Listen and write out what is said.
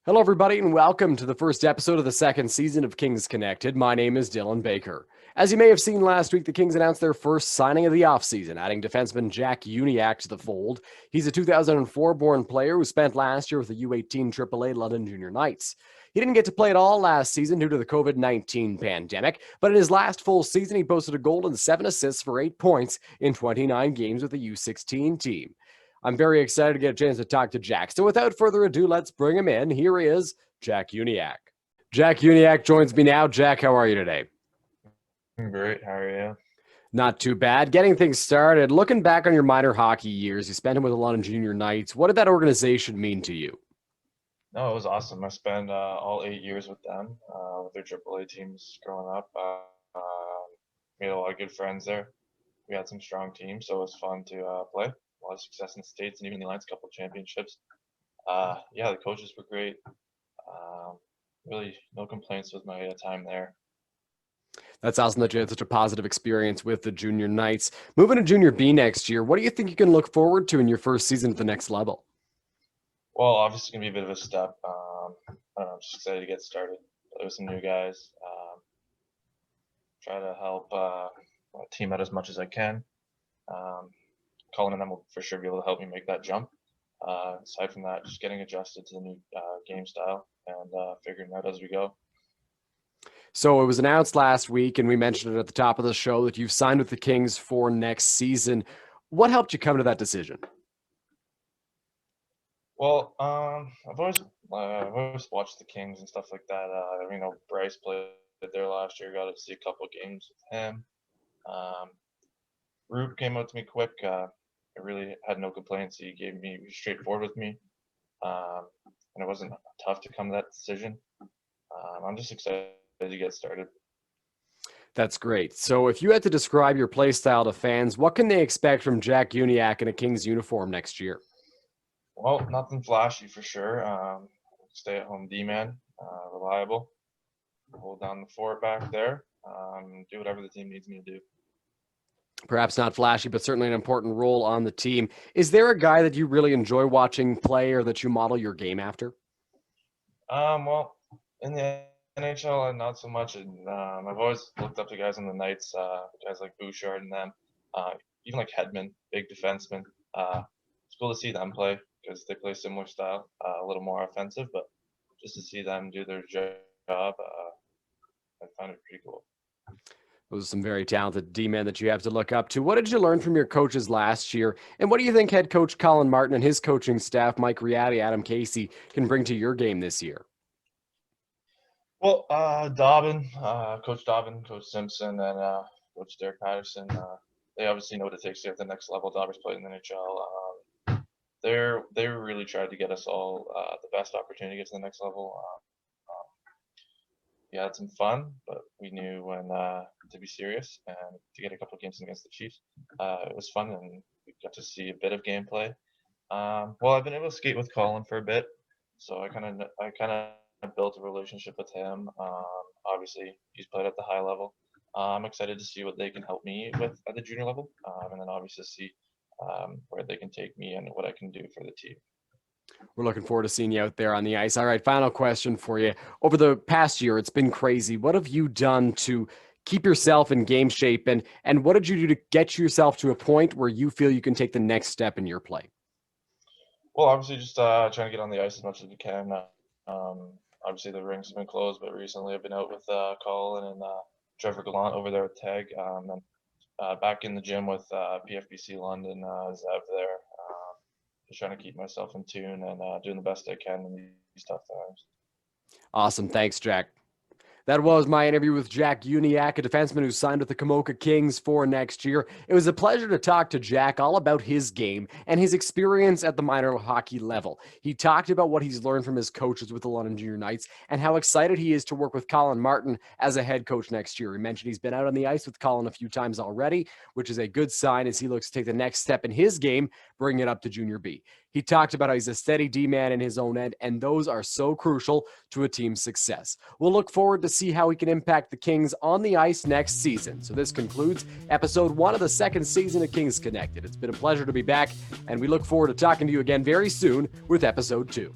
Hello, everybody, and welcome to the first episode of the second season of Kings Connected. My name is Dylan Baker. As you may have seen last week, the Kings announced their first signing of the offseason, adding defenseman Jack Uniac to the fold. He's a 2004-born player who spent last year with the U18 AAA London Junior Knights. He didn't get to play at all last season due to the COVID-19 pandemic, but in his last full season, he posted a goal and 7 assists for 8 points in 29 games with the U16 team. I'm very excited to get a chance to talk to Jack. So without further ado, let's bring him in. Here is Jack Uniac. Jack Uniac joins me now. Jack, how are you today? I'm great. How are you? Not too bad. Getting things started. Looking back on your minor hockey years, you spent them with the London Junior Knights. What did that organization mean to you? No, it was awesome. I spent all 8 years with them, with their AAA teams growing up. Made a lot of good friends there. We had some strong teams, so it was fun to play. A lot of success in the States and even the Alliance Couple championships. The coaches were great. Really, no complaints with my time there. That's awesome that you had such a positive experience with the Junior Knights. Moving to Junior B next year, what do you think you can look forward to in your first season at the next level? Well, obviously, going to be a bit of a step. I don't know, I'm just excited to get started. Play with some new guys. Try to help my team out as much as I can. Colin and them will for sure be able to help me make that jump. Aside from that, just getting adjusted to the new game style and figuring it out as we go. So it was announced last week, and we mentioned it at the top of the show, that you've signed with the Kings for next season. What helped you come to that decision? Well, I've always watched the Kings and stuff like that. Bryce played there last year. Got to see a couple of games with him. Rube came out to me quick. I really had no complaints. He was straightforward with me, and it wasn't tough to come to that decision. I'm just excited to get started. That's great. So if you had to describe your play style to fans, what can they expect from Jack Uniac in a Kings uniform next year? Well, nothing flashy for sure. Stay-at-home D-man, reliable. Hold down the fort back there. Do whatever the team needs me to do. Perhaps not flashy, but certainly an important role on the team. Is there a guy that you really enjoy watching play or that you model your game after? Well, in the NHL, not so much. And I've always looked up to guys on the Knights, guys like Bouchard and them, even like Hedman, big defenseman. It's cool to see them play because they play similar style, a little more offensive, but just to see them do their job, I find it pretty cool. Those are some very talented D-men that you have to look up to. What did you learn from your coaches last year? And what do you think head coach Colin Martin and his coaching staff, Mike Riatti, Adam Casey, can bring to your game this year? Well, Coach Dobbin, Coach Simpson, and Coach Derek Patterson, they obviously know what it takes to get to the next level. Dobbin's played in the NHL. They really tried to get us all the best opportunity to get to the next level. We had some fun, but we knew when to be serious and to get a couple of games against the Chiefs. It was fun, and we got to see a bit of gameplay. I've been able to skate with Colin for a bit, so I kind of built a relationship with him. Obviously, he's played at the high level. I'm excited to see what they can help me with at the junior level, and then obviously see where they can take me and what I can do for the team. We're looking forward to seeing you out there on the ice. All right, final question for you. Over the past year, it's been crazy. What have you done to keep yourself in game shape, and what did you do to get yourself to a point where you feel you can take the next step in your play? Well, obviously, just trying to get on the ice as much as we can. Obviously, the rinks have been closed, but recently I've been out with Colin and Trevor Gallant over there at TAG, and back in the gym with PFBC London, Zev there. Just trying to keep myself in tune and doing the best I can in these tough times. Awesome. Thanks, Jack. That was my interview with Jack Uniac, a defenseman who signed with the Komoka Kings for next year. It was a pleasure to talk to Jack all about his game and his experience at the minor hockey level. He talked about what he's learned from his coaches with the London Junior Knights and how excited he is to work with Colin Martin as a head coach next year. He mentioned he's been out on the ice with Colin a few times already, which is a good sign as he looks to take the next step in his game, bring it up to Junior B. He talked about how he's a steady D-man in his own end, and those are so crucial to a team's success. We'll look forward to see how he can impact the Kings on the ice next season. So this concludes episode 1 of the second season of Kings Connected. It's been a pleasure to be back, and we look forward to talking to you again very soon with episode 2.